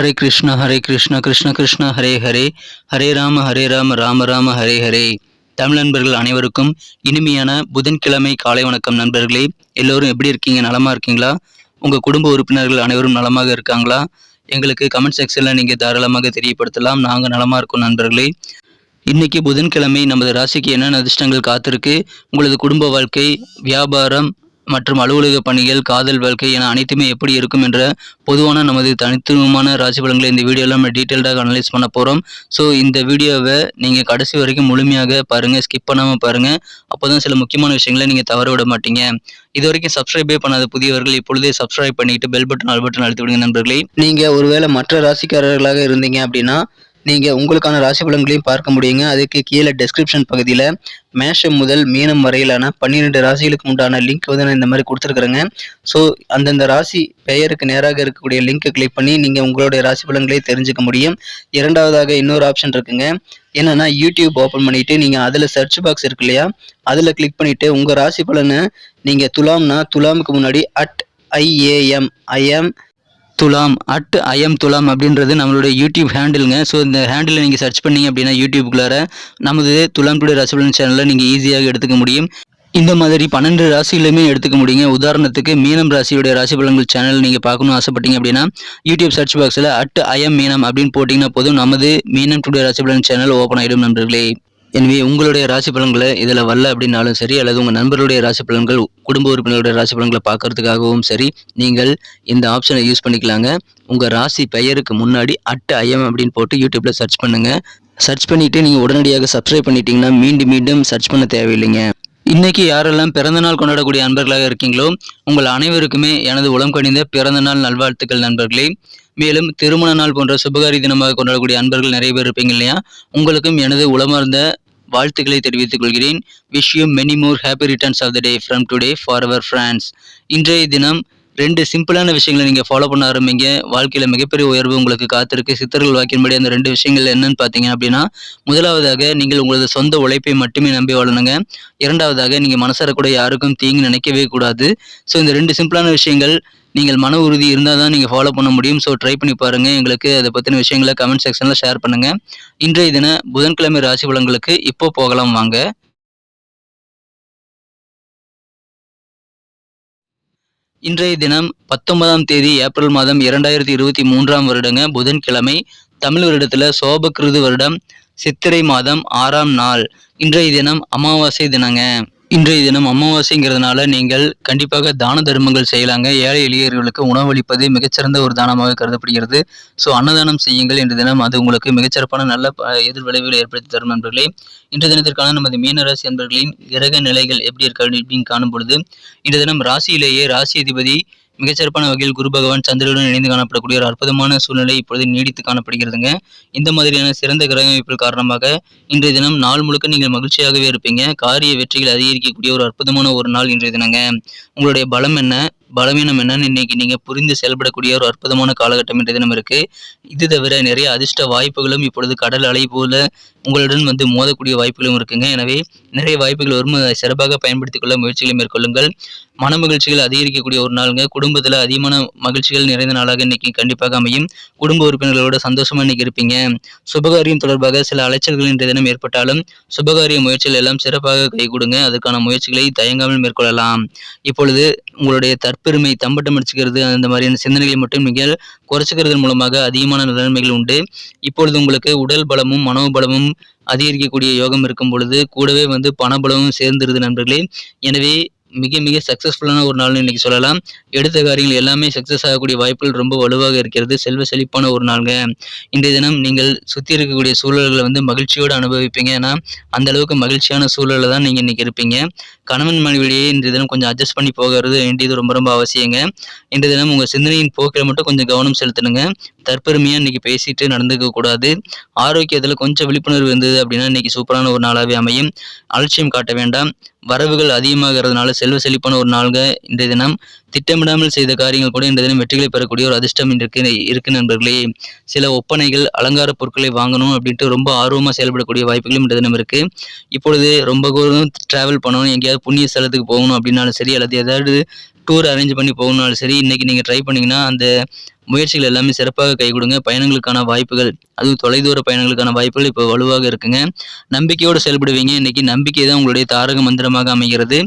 ஹரே கிருஷ்ணா கிருஷ்ண கிருஷ்ண ஹரே ஹரே, ஹரே ராம ராம ராம ஹரே ஹரே. தமிழ் நண்பர்கள் அனைவருக்கும் இனிமையான புதன்கிழமை காலை வணக்கம். நண்பர்களே, எல்லோரும் எப்படி இருக்கீங்க? நலமா இருக்கீங்களா? உங்கள் குடும்ப உறுப்பினர்கள் அனைவரும் நலமாக இருக்காங்களா? எங்களுக்கு கமெண்ட் செக்ஷனில் நீங்கள் தாராளமாக தெரியப்படுத்தலாம். நாங்கள் நலமாக இருக்கோம் நண்பர்களே. இன்னைக்கு புதன்கிழமை நமது ராசிக்கு என்னென்ன அதிர்ஷ்டங்கள் காத்திருக்கு, உங்களது குடும்ப வாழ்க்கை, வியாபாரம் மற்றும் அலுவலக பணிகள், காதல் வாழ்க்கை என அனைத்துமே எப்படி இருக்கும் என்ற பொதுவான நமது தனித்துவமான ராசி பலன்களை இந்த வீடியோவில் நம்ம டீட்டெயில்டாக அனலைஸ் பண்ண போகிறோம். ஸோ இந்த வீடியோவை நீங்கள் கடைசி வரைக்கும் முழுமையாக பாருங்கள், ஸ்கிப் பண்ணாமல் பாருங்கள். அப்போ தான் சில முக்கியமான விஷயங்களை நீங்கள் தவற விட மாட்டீங்க. இது வரைக்கும் சப்ஸ்கிரைபே பண்ணாத புதியவர்கள் இப்பொழுதே சப்ஸ்கிரைப் பண்ணிட்டு பெல் பட்டன் ஆல் பட்டன் அழுத்தி விடுங்க நண்பர்களே. நீங்கள் ஒருவேளை மற்ற ராசிக்காரர்களாக இருந்தீங்க அப்படின்னா நீங்கள் உங்களுக்கான ராசி பலன்களையும் பார்க்க முடியுங்க. அதுக்கு கீழே டெஸ்கிரிப்ஷன் பகுதியில் மேஷம் முதல் மீனம் வரையிலான 12 ராசிகளுக்கு உண்டான லிங்க் வந்து நான் இந்த மாதிரி கொடுத்துருக்குறேங்க. ஸோ அந்தந்த ராசி பெயருக்கு நேராக இருக்கக்கூடிய லிங்க்கை கிளிக் பண்ணி நீங்கள் உங்களுடைய ராசி பலன்களை தெரிஞ்சுக்க முடியும். இரண்டாவதாக இன்னொரு ஆப்ஷன் இருக்குங்க. என்னன்னா, யூடியூப் ஓப்பன் பண்ணிட்டு நீங்கள் அதில் சர்ச் பாக்ஸ் இருக்கு இல்லையா, அதில் கிளிக் பண்ணிட்டு உங்கள் ராசி பலனை நீங்கள் துலாம்னா துலாமுக்கு முன்னாடி @IAM துலாம் @IAM துலாம் அப்படின்றது நம்மளுடைய யூடியூப் ஹேண்டிலுங்க. ஸோ இந்த ஹேண்டில் நீங்கள் சர்ச் பண்ணீங்க அப்படின்னா யூடியூப்குள்ளார நமது துலாம் டுடே ராசி பலன் சேனலில் நீங்கள் ஈஸியாக எடுத்துக்க முடியும். இந்த மாதிரி 12 ராசிகளுமே எடுத்துக்க முடியுங்க. உதாரணத்துக்கு மீனம் ராசியுடைய ராசி பலன்கள் சேனல் நீங்கள் பார்க்கணும்னு ஆசைப்பட்டீங்க அப்படின்னா யூடியூப் சர்ச் பாக்ஸில் @IAM மீனம் அப்படின்னு போட்டிங்கன்னா போதும், நமது மீனம் டுடே ராசி பலன் சேனல் ஓப்பன் ஆகிடும் நண்பர்களே. எனவே உங்களுடைய ராசி பலன்களை இதில் வரல அப்படின்னாலும் சரி, அல்லது உங்கள் நண்பர்களுடைய ராசி பலன்கள், குடும்ப உறுப்பினர்களுடைய ராசி பலன்களை பார்க்கறதுக்காகவும் சரி, நீங்கள் இந்த ஆப்ஷனை யூஸ் பண்ணிக்கலாங்க. உங்கள் ராசி பெயருக்கு முன்னாடி @IAM அப்படின்னு போட்டு யூடியூப்பில் சர்ச் பண்ணுங்கள். சர்ச் பண்ணிவிட்டு நீங்கள் உடனடியாக சப்ஸ்கிரைப் பண்ணிட்டீங்கன்னா மீண்டும் மீண்டும் சர்ச் பண்ண தேவையில்லைங்க. இன்னைக்கு யாரெல்லாம் பிறந்தநாள் கொண்டாடக்கூடிய அன்பர்களாக இருக்கீங்களோ உங்கள் அனைவருக்குமே எனது உளம் கனிந்த பிறந்தநாள் நல்வாழ்த்துக்கள் நண்பர்களே. மேலும் திருமண நாள் போன்ற சுபகாரி தினமாக கொண்டாடக்கூடிய அன்பர்கள் நிறைய பேர் இருப்பீங்க இல்லையா, உங்களுக்கும் எனது உளமார்ந்த வாழ்த்துக்களை தெரிவித்துக் கொள்கிறேன். Wish you many more happy returns of the day from today for our friends. இன்றைய தினம் 2 சிம்பிளான விஷயங்களை நீங்கள் ஃபாலோ பண்ண ஆரம்பிங்க. வாழ்க்கையில் மிகப்பெரிய உயர்வு உங்களுக்கு காத்திருக்கு. சித்தர்கள் வாக்கின்படி அந்த 2 விஷயங்கள் என்னன்னு பார்த்தீங்க அப்படின்னா, முதலாவதாக நீங்கள் உங்களது சொந்த உழைப்பை மட்டுமே நம்பி வாழணுங்க. இரண்டாவதாக நீங்கள் மனசார கூட யாருக்கும் தீங்கு நினைக்கவே கூடாது. ஸோ இந்த 2 சிம்பிளான விஷயங்கள் நீங்கள் மன உறுதி இருந்தால் தான் நீங்கள் ஃபாலோ பண்ண முடியும். ஸோ ட்ரை பண்ணி பாருங்கள். எங்களுக்கு அதை பற்றின விஷயங்களை கமெண்ட் செக்ஷனில் ஷேர் பண்ணுங்கள். இன்றைய தின புதன்கிழமை ராசி பலன்களுக்கு இப்போ போகலாம் வாங்க. இன்றைய தினம் 19ஆம் தேதி ஏப்ரல் மாதம் 2023ஆம் வருடங்க, புதன்கிழமை. தமிழ் வருடத்தில் சோபகிருது வருடம் சித்திரை மாதம் 6ஆம் நாள். இன்றைய தினம் அமாவாசை தினங்க. இன்றைய தினம் அமாவாசைங்கிறதுனால நீங்கள் கண்டிப்பாக தான தர்மங்கள் செய்யலாங்க. ஏழை எளியர்களுக்கு உணவளிப்பது மிகச்சிறந்த ஒரு தானமாக கருதப்படுகிறது. ஸோ அன்னதானம் செய்யுங்கள் இன்றைய தினம். அது உங்களுக்கு மிகச்சிறப்பான நல்ல எதிர் விளைவுகளை ஏற்படுத்தி தரும் நண்பர்களே. இன்றைய தினத்திற்கான நமது மீனராசி அன்பர்களின் கிரக நிலைகள் எப்படி இருக்காது அப்படின்னு காணும் பொழுது, இன்றைய தினம் ராசியிலேயே ராசி அதிபதி மிகச்சிறப்பான வகையில் குரு பகவான் சந்திரனுடன் இணைந்து காணப்படக்கூடிய ஒரு அற்புதமான சூழ்நிலை இப்பொழுது நீடித்து காணப்படுகிறதுங்க. இந்த மாதிரியான சிறந்த கிரக அமைப்புகள் காரணமாக இன்றைய தினம் நாள் முழுக்க நீங்கள் மகிழ்ச்சியாகவே இருப்பீங்க. காரிய வெற்றிகள் அதிகரிக்கக்கூடிய ஒரு அற்புதமான ஒரு நாள் இன்றைய தினங்க. உங்களுடைய பலம் என்ன, பலவீனம் என்னன்னு இன்னைக்கு நீங்க புரிந்து செயல்படக்கூடிய ஒரு அற்புதமான காலகட்டம் இன்றைய தினம் இருக்கு. இது தவிர நிறைய அதிர்ஷ்ட வாய்ப்புகளும் இப்பொழுது கடல் அலை போல உங்களுடன் வந்து மோதக்கூடிய வாய்ப்புகளும் இருக்குங்க. எனவே நிறைய வாய்ப்புகள் வரும், அதை சிறப்பாக பயன்படுத்திக் கொள்ள முயற்சிகளை மேற்கொள்ளுங்கள். மன மகிழ்ச்சிகள் அதிகரிக்கக்கூடிய ஒரு நாளுங்க. குடும்பத்தில் அதிகமான மகிழ்ச்சிகள் நிறைந்த நாளாக இன்னைக்கு கண்டிப்பாக அமையும். குடும்ப உறுப்பினர்களோட சந்தோஷமா இன்னைக்கு இருப்பீங்க. சுபகாரியம் தொடர்பாக சில அலைச்சல்கள் இன்றைய தினம் ஏற்பட்டாலும் சுபகாரிய முயற்சிகள் எல்லாம் சிறப்பாக கைகூடுங்க. அதற்கான முயற்சிகளை தயங்காமல் மேற்கொள்ளலாம். இப்பொழுது உங்களுடைய தற்பெருமை, தம்பட்டம் அடிச்சுக்கிறது, அந்த மாதிரியான சிந்தனைகளை மட்டும் நீங்கள் குறைச்சிக்கிறதன் மூலமாக அதிகமான நன்மைகள் உண்டு. இப்பொழுது உங்களுக்கு உடல் பலமும் மனோபலமும் அதிகரிக்கக்கூடிய யோகம் இருக்கும் பொழுது கூடவே வந்து பணபலமும் சேர்ந்துருது நண்பர்களே. எனவே மிக மிக சக்ஸஸ்ஃபுல்லான ஒரு நாள்னு இன்னைக்கு சொல்லலாம். எடுத்த காரியங்கள் எல்லாமே சக்ஸஸ் ஆகக்கூடிய வாய்ப்புகள் ரொம்ப வலுவாக இருக்கிறது. செல்வ செழிப்பான ஒரு நாளுங்க. இன்றைய தினம் நீங்கள் சுற்றி இருக்கக்கூடிய சூழல்களை வந்து மகிழ்ச்சியோடு அனுபவிப்பீங்க. ஏன்னா அந்த அளவுக்கு மகிழ்ச்சியான சூழலில் தான் நீங்கள் இன்னைக்கு இருப்பீங்க. கணவன் மனைவிலேயே இன்றைய தினம் கொஞ்சம் அட்ஜஸ்ட் பண்ணி போகிறது வேண்டியது ரொம்ப ரொம்ப அவசியங்க. இன்றைய தினம் உங்கள் சிந்தனையின் போக்கில் மட்டும் கொஞ்சம் கவனம் செலுத்தணுங்க. தற்பெருமையாக இன்னைக்கு பேசிட்டு நடந்துக்க கூடாது. ஆரோக்கியத்தில் கொஞ்சம் விழிப்புணர்வு இருந்தது அப்படின்னா இன்னைக்கு சூப்பரான ஒரு நாளாகவே அமையும். அலட்சியம் காட்ட வேண்டாம். வரவுகள் அதிகமாகிறதுனால செல்வ செழிப்பான ஒரு நாளுங்க இன்றைய தினம். திட்டமிடாமல் செய்த காரியங்கள் கூட இன்றைய தினம் வெற்றிகளை பெறக்கூடிய ஒரு அதிர்ஷ்டம் இருக்கு நண்பர்களே. சில ஒப்பனைகள், அலங்கார பொருட்களை வாங்கணும் அப்படின்ட்டு ரொம்ப ஆர்வமாக செயல்படக்கூடிய வாய்ப்புகளும் இன்றைய தினம் இருக்கு. இப்பொழுது ரொம்ப தூரம் டிராவல் பண்ணணும், எங்கேயாவது புண்ணிய ஸ்தலத்துக்கு போகணும் அப்படின்னாலும் சரி, அல்லது ஏதாவது டூர் அரேஞ்ச் பண்ணி போகணும்னாலும் சரி, இன்னைக்கு நீங்கள் ட்ரை பண்ணிங்கன்னா அந்த முயற்சிகள் எல்லாமே சிறப்பாக கைகொடுங்க. பயணங்களுக்கான வாய்ப்புகள், அதுவும் தொலைதூர பயணங்களுக்கான வாய்ப்புகள் இப்போ வலுவாக இருக்குங்க. நம்பிக்கையோடு செயல்படுவீங்க. இன்னைக்கு நம்பிக்கை தான் உங்களுடைய தாரக மந்திரமாக அமைகிறது.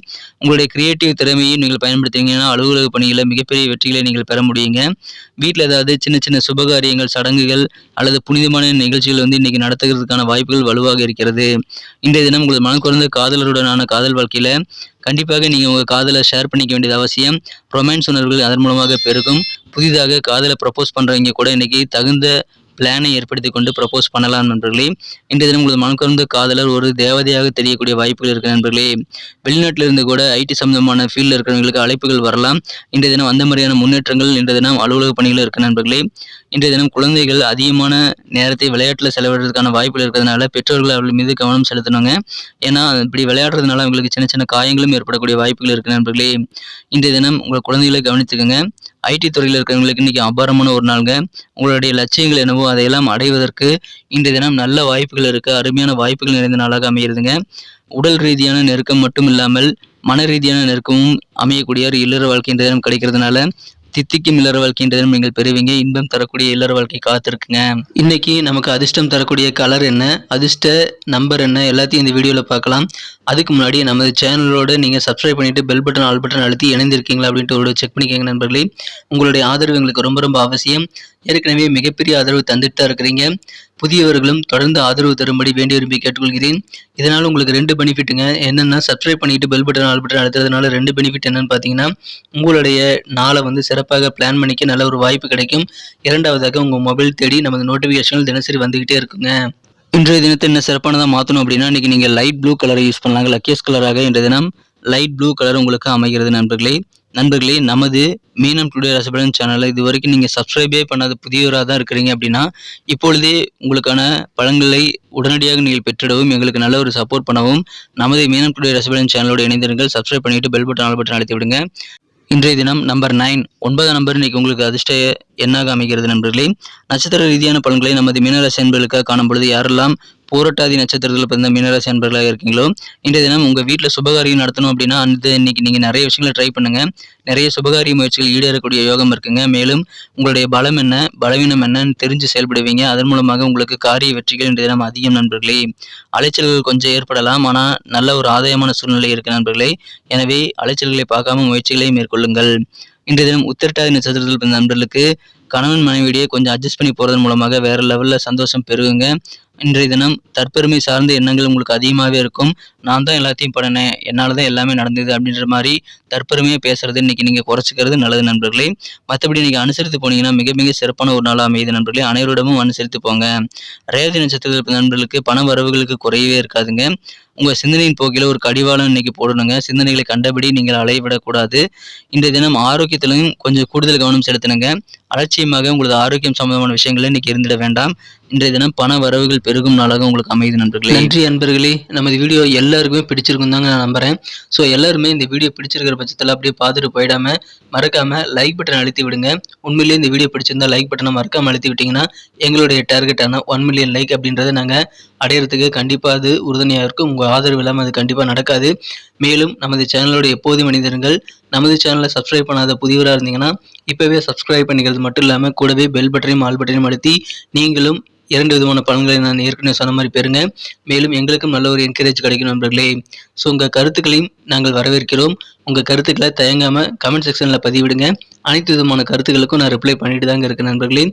உங்களுடைய கிரியேட்டிவ் திறமையை நீங்கள் பயன்படுத்தினீங்கன்னா அலுவலக பணியில மிகப்பெரிய வெற்றிகளை நீங்கள் பெற முடியுங்க. வீட்ல ஏதாவது சின்ன சின்ன சுபகாரியங்கள், சடங்குகள் அல்லது புனிதமான நிகழ்ச்சிகள் இன்னைக்கு நடத்துகிறதுக்கான வாய்ப்புகள் வலுவாக இருக்கிறது. இன்றைய தினம் உங்களது மனம் குறைந்த காதலருடனான காதல் வாழ்க்கையில கண்டிப்பாக நீங்க உங்க காதலை ஷேர் பண்ணிக்க வேண்டியது அவசியம். ரொமான்ஸ் உணர்வுகள் அதன் மூலமாக பெருகும். புதிதாக காதலை ப்ரப்போஸ் பண்றவங்க கூட இன்னைக்கு தகுந்த பிளானை ஏற்படுத்தி கொண்டு ப்ரப்போஸ் பண்ணலாம் நண்பர்களே. இன்றைய தினம் உங்களது மனக்குறந்த காதலர் ஒரு தேவதையாக தெரியக்கூடிய வாய்ப்புகள் இருக்கு நண்பர்களே. வெளிநாட்டில இருந்து கூட ஐடி சம்பந்தமான ஃபீல்டில் இருக்கிறவங்களுக்கு அழைப்புகள் வரலாம். இன்றைய தினம் அந்த மாதிரியான முன்னேற்றங்கள் இன்றைய தினம் அலுவலக பணிகள் இருக்கு நண்பர்களே. இன்றைய தினம் குழந்தைகள் அதிகமான நேரத்தை விளையாட்டில் செலவிடுறதுக்கான வாய்ப்புகள் இருக்கிறதுனால பெற்றோர்கள் அவர்கள் மீது கவனம் செலுத்தணுங்க. ஏன்னா இப்படி விளையாடுறதுனால அவங்களுக்கு சின்ன சின்ன காயங்களும் ஏற்படக்கூடிய வாய்ப்புகள் இருக்கு நண்பர்களே. இன்றைய தினம் உங்கள் குழந்தைகளை கவனித்துக்கோங்க. ஐடி துறையில் இருக்கிறவங்களுக்கு இன்னைக்கு அபாரமான ஒரு நாளுங்க. உங்களுடைய லட்சியங்கள் என்னவோ அதையெல்லாம் அடைவதற்கு இன்றைய தினம் நல்ல வாய்ப்புகள் இருக்கு. அருமையான வாய்ப்புகள் நிறைந்த நாளாக அமைகிறதுங்க. உடல் ரீதியான நெருக்கம் மட்டும் இல்லாமல் மன ரீதியான நெருக்கமும் அமையக்கூடிய ஒரு இல்லற வாழ்க்கை இன்றைய தினம் கிடைக்கிறதுனால தித்திக்கும் இல்லற வாழ்க்கை இன்றைய தினம் நீங்கள் பெறுவீங்க. இன்பம் தரக்கூடிய இல்லற வாழ்க்கை காத்திருக்குங்க. இன்னைக்கு நமக்கு அதிர்ஷ்டம் தரக்கூடிய கலர் என்ன, அதிர்ஷ்ட நம்பர் என்ன, எல்லாத்தையும் இந்த வீடியோவில் பார்க்கலாம். அதுக்கு முன்னாடி நமது சேனலோட நீங்கள் சப்ஸ்கிரைப் பண்ணிட்டு பெல் பட்டன் ஆல் பட்டன் அழுத்தி இணைந்திருக்கீங்களா அப்படின்ட்டு ஒரு செக் பண்ணிக்கோங்க நண்பர்களே. உங்களுடைய ஆதரவு எங்களுக்கு ரொம்ப ரொம்ப அவசியம். ஏற்கனவே மிகப்பெரிய ஆதரவு தந்துட்டு தான் இருக்கிறீங்க. புதியவர்களும் தொடர்ந்து ஆதரவு தரும்படி வேண்டி விரும்பி கேட்டுக்கொள்கிறேன். இதனால் உங்களுக்கு 2 பெனிஃபிட்டுங்க. என்னென்னா சப்ஸ்கிரைப் பண்ணிட்டு பெல் பட்டன் ஆல் பட்டன் அழுத்துறதுனால 2 பெனிஃபிட் என்னன்னு பார்த்தீங்கன்னா, உங்களுடைய நாளை சிறப்பாக பிளான் பண்ணிக்க நல்ல ஒரு வாய்ப்பு கிடைக்கும். இரண்டாவதாக உங்கள் மொபைல் தேடி நமது நோட்டிஃபிகேஷன்கள் தினசரி வந்துகிட்டே இருக்குங்க. இன்றைய தினத்தை என்ன சிறப்பானதாக மாற்றணும் அப்படின்னா, இன்றைக்கி நீங்கள் லைட் ப்ளூ கலரை யூஸ் பண்ணலாங்க. லக்கியஸ்ட் கலராக இன்றைய தினம் லைட் ப்ளூ கலர் உங்களுக்கு அமைகிறது நண்பர்களே. நமது மீனம் டுடே ராசிபலன் சேனலை இது வரைக்கும் நீங்கள் சப்ஸ்கிரைபே பண்ணாத புதியவராக தான் இருக்கிறீங்க அப்படின்னா, இப்பொழுதே உங்களுக்கான பலன்களை உடனடியாக நீங்கள் பெற்றிடவும் எங்களுக்கு நல்ல ஒரு சப்போர்ட் பண்ணவும் நமது மீனம் டுடே ராசிபலன் சேனலோடு இணைந்திருங்கள். சப்ஸ்கிரைப் பண்ணிட்டு பெல் பட்டன் ஆல் பட்டன் அழுத்தி விடுங்க. இன்றைய தினம் நம்பர் 9 9ஆம் நம்பர் இன்னைக்கு உங்களுக்கு அதிர்ஷ்ட எண்ணாக அமைகிறது நண்பர்களே. நட்சத்திர ரீதியான பலன்களை நமது மீனராசி அன்பர்களுக்காக காணும் பொழுது யாரெல்லாம் பூரட்டாதி நட்சத்திரத்தில் பிறந்த மீனராசி அன்பர்களாக இருக்கீங்களோ, இன்றைய தினம் உங்கள் வீட்டில் சுபகாரியம் நடத்தணும் அப்படின்னா இன்னைக்கு நீங்கள் நிறைய விஷயங்களை ட்ரை பண்ணுங்க. நிறைய சுபகாரிய முயற்சிகள் ஈடேறக்கூடிய யோகம் இருக்குங்க. மேலும் உங்களுடைய பலம் என்ன, பலவீனம் என்னன்னு தெரிஞ்சு செயல்படுவீங்க. அதன் மூலமாக உங்களுக்கு காரிய வெற்றிகள் இன்றைய தினம் அதிகம் நண்பர்களே. அலைச்சல்கள் கொஞ்சம் ஏற்படலாம், ஆனால் நல்ல ஒரு ஆதாயமான சூழ்நிலை இருக்கு நண்பர்களே. எனவே அலைச்சல்களை பார்க்காம முயற்சிகளை மேற்கொள்ளுங்கள். இன்றைய தினம் உத்திரட்டாதி நட்சத்திரத்தில் பிறந்த நண்பர்களுக்கு கணவன் மனைவியிடையே கொஞ்சம் அட்ஜஸ்ட் பண்ணி போறதன் மூலமாக வேற லெவலில் சந்தோஷம் பெருகுங்க. இன்றைய தினம் தற்பெருமை சார்ந்த எண்ணங்கள் உங்களுக்கு அதிகமாகவே இருக்கும். நான் தான் எல்லாத்தையும் பண்ணினேன், என்னால் தான் எல்லாமே நடந்தது அப்படின்ற மாதிரி தற்பெருமையாக பேசுறது இன்னைக்கு நீங்கள் குறைச்சிக்கிறது நல்லது நண்பர்களே. மற்றபடி நீங்கள் அனுசரித்து போனீங்கன்னா மிக மிக சிறப்பான ஒரு நாளாக அமையுது நண்பர்களே. அனைவரிடமும் அனுசரித்து போங்க. ரேவதி நட்சத்திரத்தில் நண்பர்களுக்கு பண வரவுகளுக்கு குறையவே இருக்காதுங்க. உங்கள் சிந்தனையின் போக்கில் ஒரு கடிவாளம் இன்னைக்கு போடணுங்க. சிந்தனைகளை கண்டபடி நீங்கள் அலைவிடக்கூடாது. இன்றைய தினம் ஆரோக்கியத்திலும் கொஞ்சம் கூடுதல் கவனம் செலுத்தணுங்க. அலட்சியமாக உங்களது ஆரோக்கியம் சம்பந்தமான விஷயங்களை இன்னைக்கு இருந்திட வேண்டாம். இன்றைய தினம் பண வரவுகள் பெருகும் நாளாக உங்களுக்கு அமையுது நண்பர்களே. நன்றி அன்பர்களே. நமது வீடியோ எல்லாருக்குமே பிடிச்சிருக்கும் தாங்க நான் நம்புறேன். ஸோ எல்லாருமே இந்த வீடியோ பிடிச்சிருக்கிற பட்சத்தில் அப்படியே பார்த்துட்டு போயிடாம மறக்காம லைக் பட்டன் அழுத்தி விடுங்க. உண்மையிலேயே இந்த வீடியோ பிடிச்சிருந்தா லைக் பட்டனை மறக்காம அழுத்தி விட்டீங்கன்னா எங்களுடைய டார்கெட்டான 1 மில்லியன் லைக் அப்படின்றத நாங்கள் அடையிறதுக்கு கண்டிப்பாக அது உறுதுணையாக இருக்கும். உங்கள் ஆதரவு இல்லாமல் அது கண்டிப்பாக நடக்காது. மேலும் நமது சேனலோட எப்போதும் மனிதர்கள் நமது சேனலை சப்ஸ்கிரைப் பண்ணாத புதியவராக இருந்தீங்கன்னா இப்போவே சப்ஸ்கிரைப் பண்ணிக்கிறது மட்டும் இல்லாமல் கூடவே பெல் பட்டனையும் ஆல் பட்டனையும் அழுத்தி நீங்களும் 2 விதமான பலன்களை நான் ஏற்கனவே சொன்ன மாதிரி பெறுங்க. மேலும் எங்களுக்கும் நல்ல ஒரு என்கரேஜ் கிடைக்கும் நண்பர்களே. ஸோ உங்கள் கருத்துக்களையும் நாங்கள் வரவேற்கிறோம். உங்கள் கருத்துக்களை தயங்காமல் கமெண்ட் செக்ஷனில் பதிவிடுங்க. அனைத்து விதமான கருத்துக்களுக்கும் நான் ரிப்ளை பண்ணிட்டு தாங்க இருக்கேன் நண்பர்களே.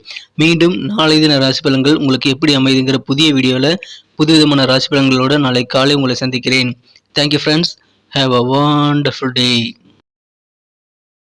மீண்டும் நாளை தின ராசி பலன்கள் உங்களுக்கு எப்படி அமைதுங்கிற புதிய வீடியோவில் புது விதமான ராசி பலன்களோடு நாளை காலை உங்களை சந்திக்கிறேன். Thank you friends. Have a wonderful day.